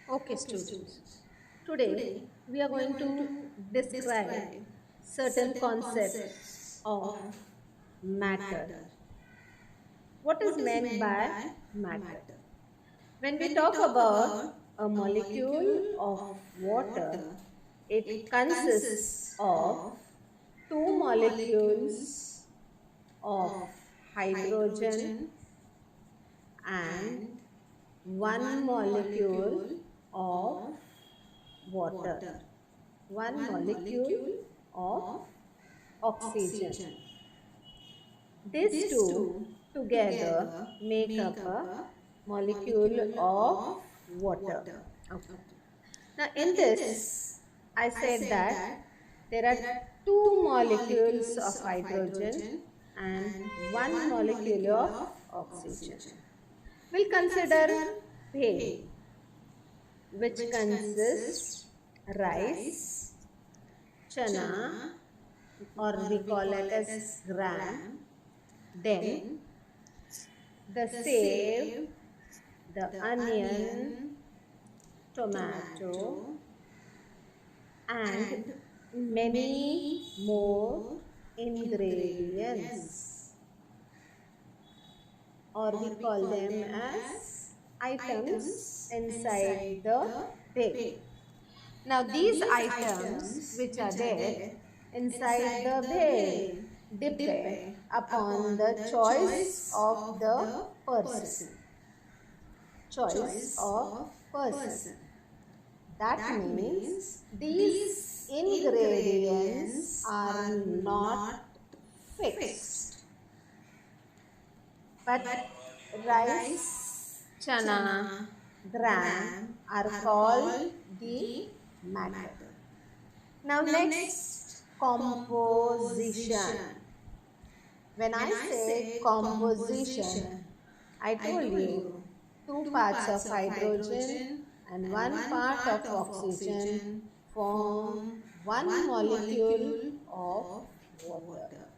Okay, students. Today we are going to describe certain concepts of matter. What is meant by matter? When we talk about a molecule of water, it consists of two molecules of hydrogen and one molecule of water, one molecule of oxygen. These two together make up a molecule of water. Okay. Now, in this, I said that there are two molecules of hydrogen and one molecule of oxygen. We'll consider whey, which consists rice, chana, or we call it as gram, then the save, the onion, tomato, and many more ingredients, or we call them as items inside the whey. Now these items which are there inside the whey depend upon the choice of the person. Choice of person. That means these ingredients are not fixed. But rice, chana, gram are called the matter. Now next, composition. When I say composition, I told you two parts of hydrogen and one part of oxygen form one molecule of water.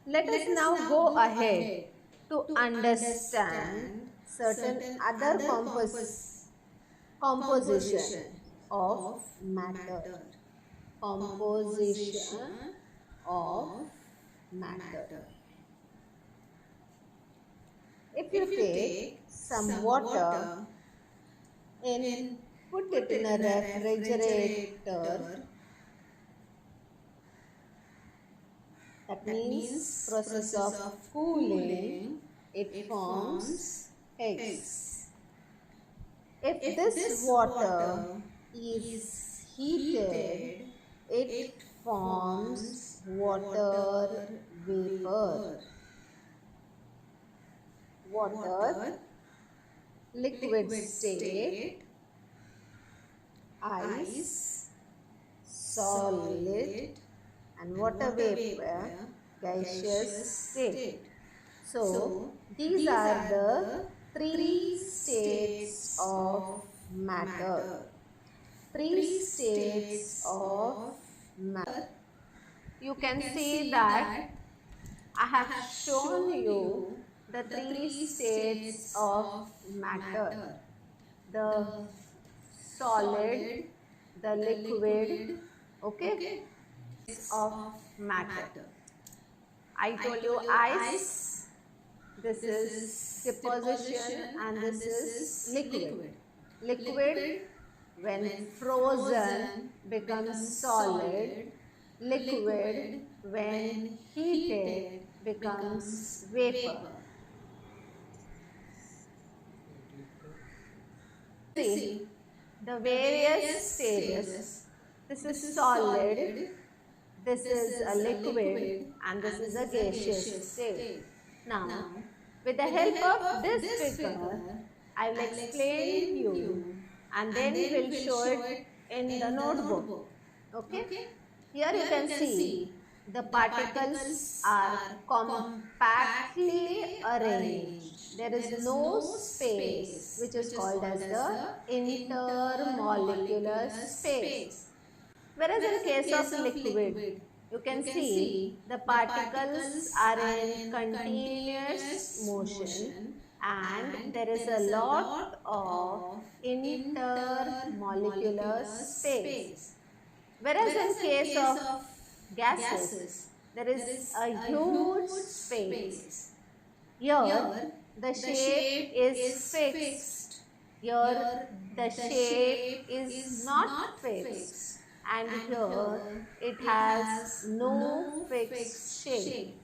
Let us now go ahead to understand certain other composition of matter. Composition of matter. If you take some water and put it in a refrigerator, that means process of cooling, it forms eggs. If this water is heated, it forms water vapor. Water, liquid state, ice, solid, and water vapor, gaseous state. So, these are the three states of matter. Three states of matter. You can see that I have shown you the three states of matter. The solid, the liquid, okay, of matter. I told you ice, this is deposition, and this is liquid. Liquid, when frozen, becomes solid. Liquid, when heated, becomes vapor. See the various stages. This is solid, this is a liquid, and this is a gaseous state. Now, with the help of this figure, I will explain you and then we will show it in the notebook. Okay? Here you can see the particles are compactly arranged. There is no space, which is called as the intermolecular space. Whereas in case of liquid, you can see the particles are in continuous motion and there is a lot of intermolecular space. Whereas in case of gases, there is a huge space. Here, the shape is fixed. Here, the shape is not fixed. And here, it has no fixed shape.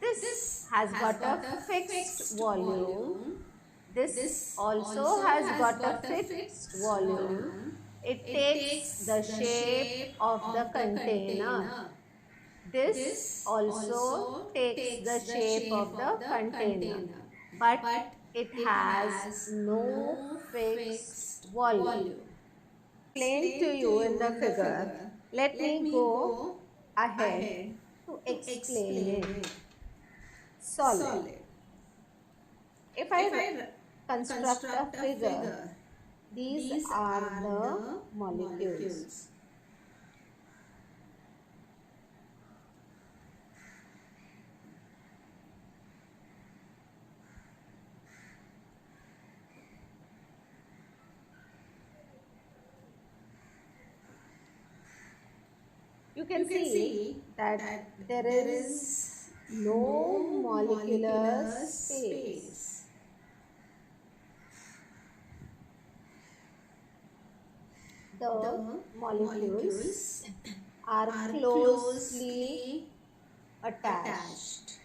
This has got a fixed volume. This also has got a fixed volume. It takes the shape of the container. This also takes the shape of the container, but it has no fixed volume. Explained to you in the figure. Let me go ahead to explain it. Solid. If I construct a figure, these are the molecules. You can see that there is no molecular space. The molecules are closely attached.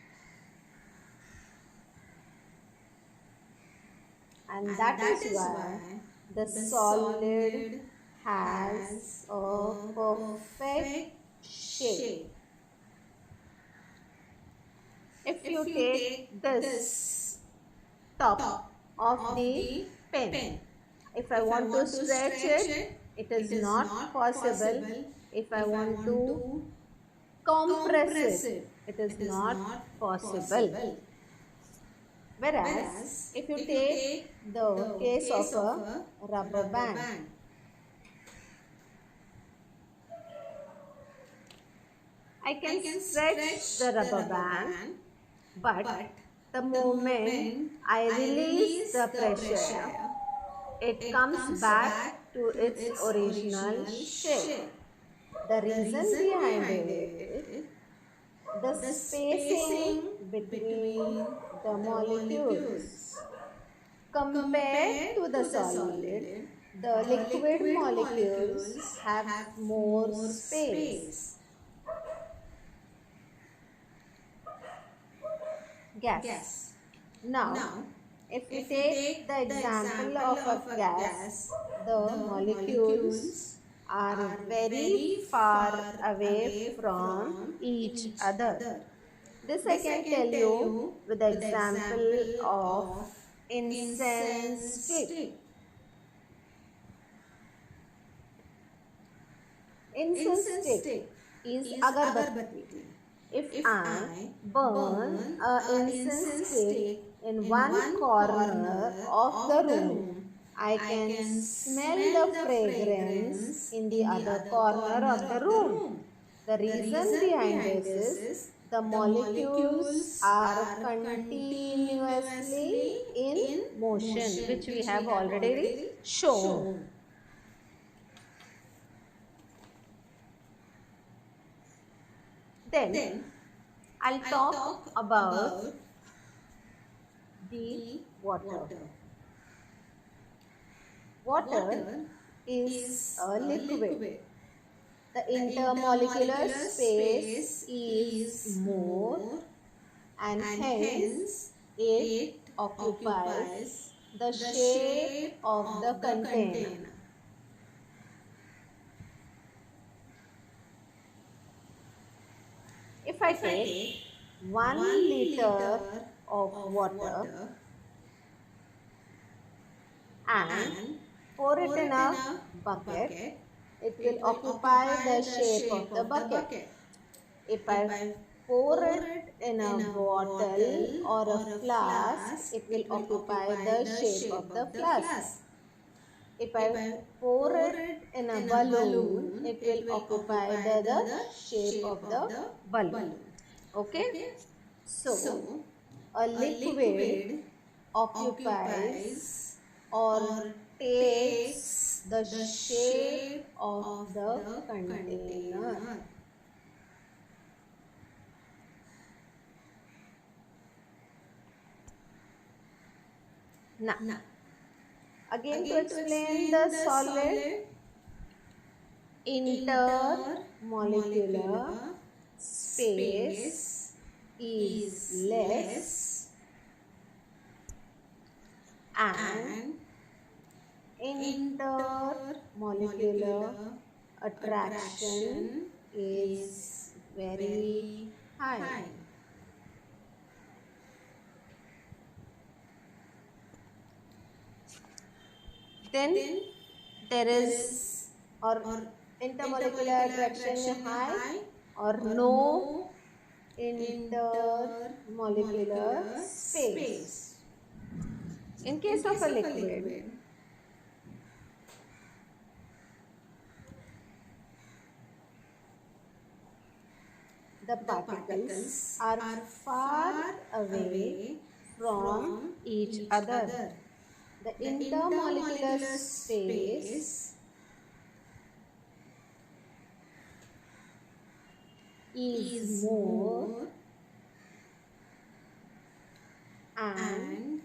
And that is why the solid has a perfect shape. If you take this top of the pen, if I want to stretch it, it is not possible. If I want to compress it, it is not possible. Whereas, if you take the case of a rubber band, I can stretch the rubber band, but the moment I release the pressure, it comes back to its original shape. The reason behind it, the spacing between the molecules. Compared to the solid, the liquid molecules have more space. Gas. Now, if we take the example of a gas, the molecules are very far away from each other. This I can tell you with the example of incense stick. Incense stick is agarbatti. If I burn an incense stick in one corner of the room, I can smell the fragrance in the other corner of the room. The reason behind this is the molecules are continuously in motion, which we have already shown. Then I'll talk about the water. Water is a liquid. The intermolecular space is more, and hence it occupies the shape of the container. If I take 1 liter of water and pour it in a bucket, it will occupy the shape of the bucket. If I pour it in a bottle or a flask, it will occupy the shape of the flask. If I pour it in a balloon, it will occupy the shape of the balloon. Okay? So, a liquid occupies or takes the shape of the container. Now, again to explain the solid, intermolecular space is less and intermolecular attraction is very high. Then there is or intermolecular attraction high or no intermolecular space. In case of a liquid, the particles are far away from each other. The intermolecular space is more and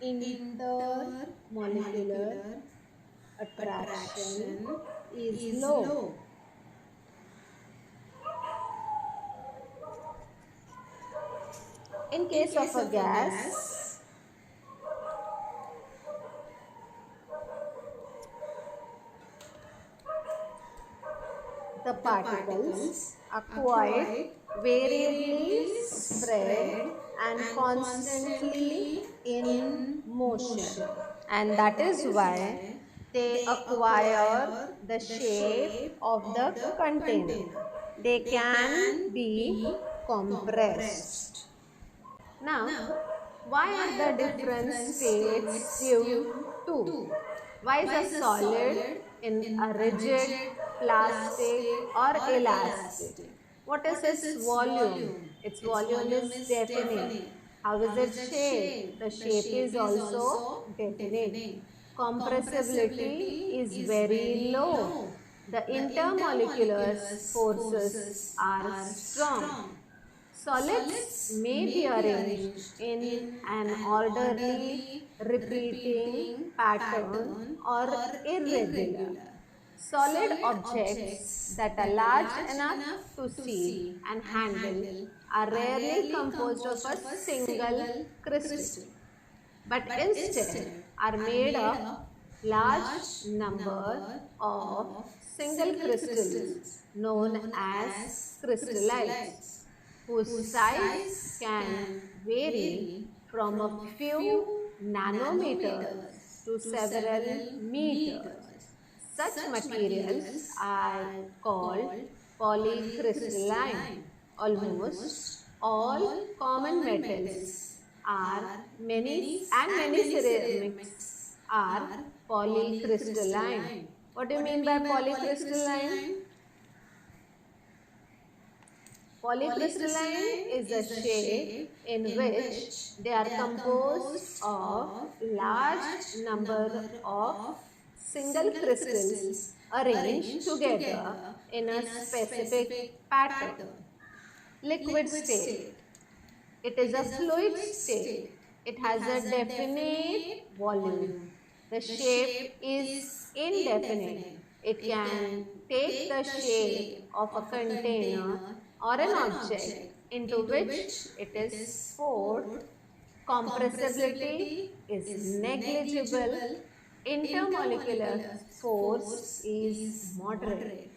intermolecular attraction is low. In case of a gas, the particles are quite variably spread and constantly in motion, and that is why they acquire the shape of the container. They can be compressed. Now, why are the different states due to? Why is a solid in a rigid, plastic or elastic? What is its volume? Its volume is definite. How is its shape? The shape is also definite. Compressibility is very low. The intermolecular forces are strong. Solids may be arranged in an orderly, repeating pattern or irregular. Solid objects that are large enough to see and handle are rarely composed of a single crystal, but instead are made of large number of single crystals known as crystallites, whose size can vary from a few nanometers to several meters. Such materials are called polycrystalline. Almost all common metals are many ceramics are polycrystalline. What do you mean by polycrystalline? Polycrystalline is a shape in which they are composed of large number of single crystals arranged together in a specific pattern. Liquid state. It is a fluid state. It has a definite volume. The shape is indefinite. It can take the shape of a container or an object into which it is poured. Compressibility is negligible. Intermolecular force is moderate.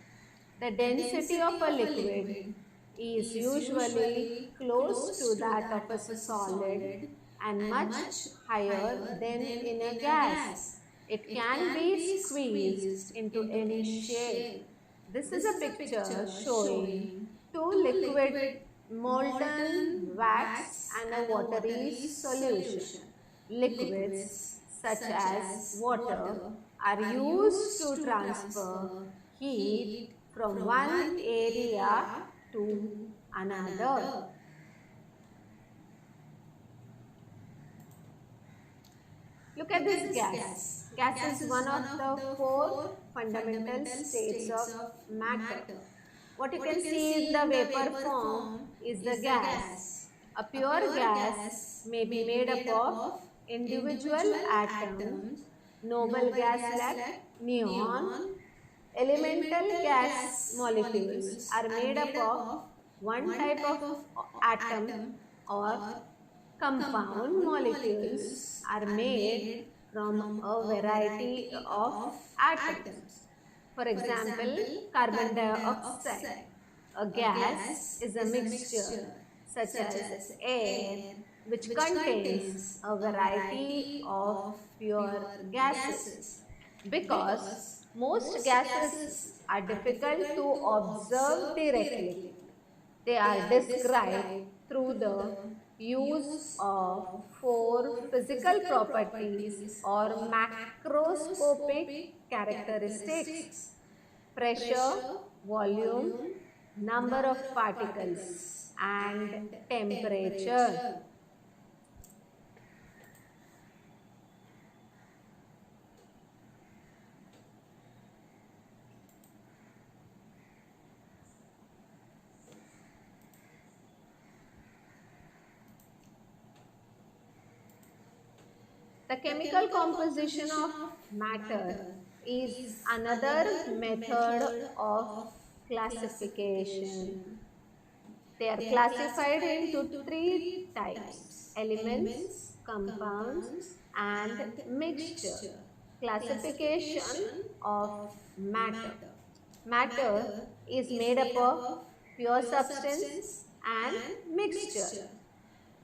The density of a liquid is usually close to that of a solid and much higher than in a gas. It can be squeezed into any shape. This is a picture showing two liquid molten wax and a watery solution. Liquids such as water are used to transfer heat from one area to another. Look at this gas. Gas is one of the four fundamental states of matter. What you can see in the vapor form is the gas. A pure gas may be made up of individual atoms, noble gas like neon. Elemental gas molecules are made up of one type of atom, or compound molecules are made from a variety of atoms. For example, carbon dioxide. A gas is a mixture such as air, which contains a variety of pure gases. Because most gases are difficult to observe directly, they are described through the use of four physical properties or macroscopic characteristics: pressure, volume, number of particles, and temperature. The chemical composition of matter is another method of classification. They are classified into three types: elements, compounds, and mixture. Classification of matter. Matter is made up of pure substance and mixture.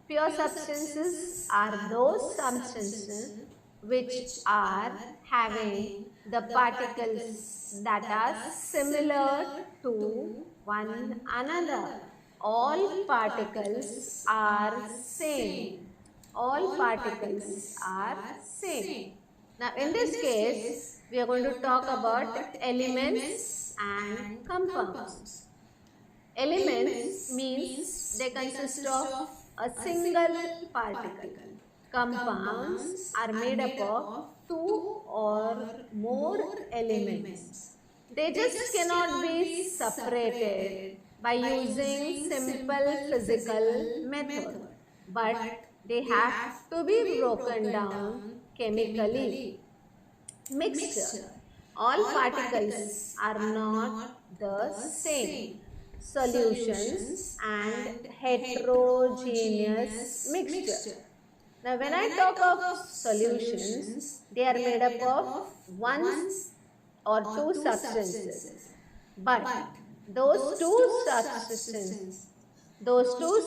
Pure substances are those substances which are having the particles that are similar to one another. All particles are same. All particles are same. Now in this case, we are going to talk about elements and compounds. Elements means they consist of a single particle. Compounds are made up of two or more elements. They just cannot be separated by using simple physical method, but they have to be broken down chemically. Mixture. All particles are not the same. Solutions and heterogeneous mixture. Now when I talk of solutions, they are made up of one or two substances. But those two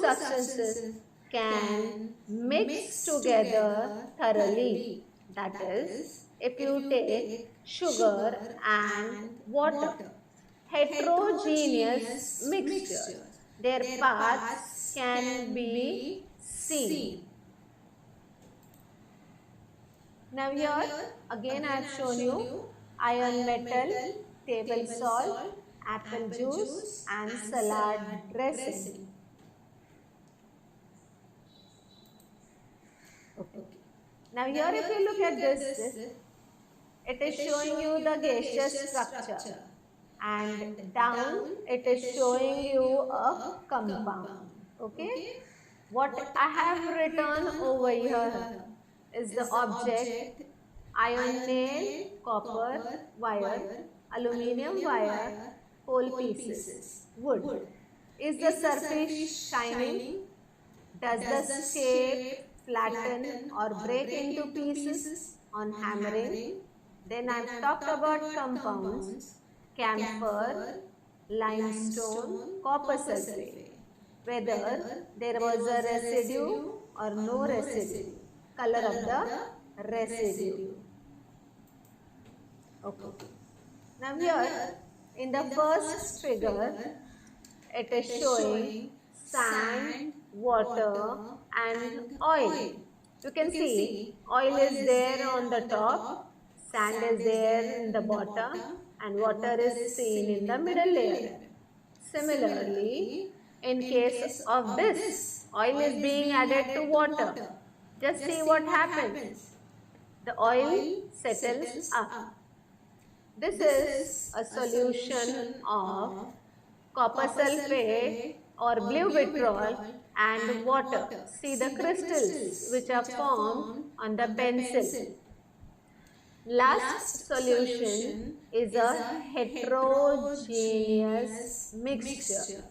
substances can mix together thoroughly. That is, if you take sugar and water. Heterogeneous mixture, their paths can be seen. Now here again I have shown you iron metal, table salt, apple juice and salad dressing. Okay. Now here if you look at this, it is showing you the gaseous structure. And down it is showing you a compound. Okay. What I have written over here is the object: iron nail, copper wire, aluminium wire, coal pieces, wood. Is the surface shining? Does the shape flatten or break into pieces on hammering? Then I have talked about compounds: camphor, limestone, copper sulfate. Whether there was a residue or no residue. Color of the residue. Okay. Now here in the first figure, it is showing sand, water and oil. You can see oil is there on the top, sand is there in the bottom, and water is seen in the middle layer. Similarly, in case of this, oil is being added to water. Just see what happens. the oil settles up. This is a solution of copper sulfate or blue vitriol and water. See the crystals which are formed on the pencil. Last solution is a heterogeneous mixture.